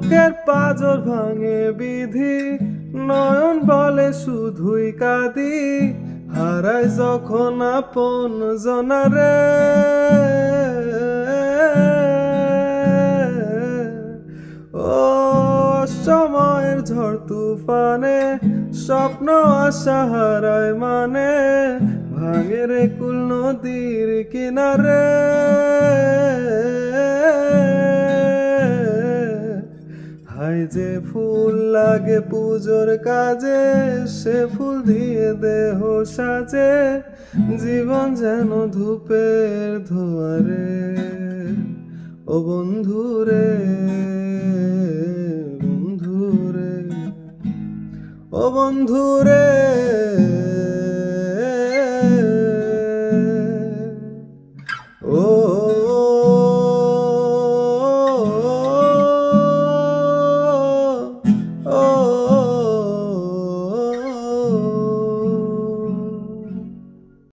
বুকের পাঁজর ভাঙে বিধি, নয়ন বলে শুধুই কাঁদি, হারায় যখন আপন জনারে। ও সময়ের ঝড় তুফানে স্বপ্ন আশা হারায় মানে, ভাঙে রে কুল নদীর কিনারে। হায় যে ফুল লাগে পুজোর কাজে, সে ফুল দিয়ে দেহ সাজে, জীবন যেন ধূপের ধোয়ারে। ও বন্ধুরে, বন্ধুরে, ও বন্ধুরে।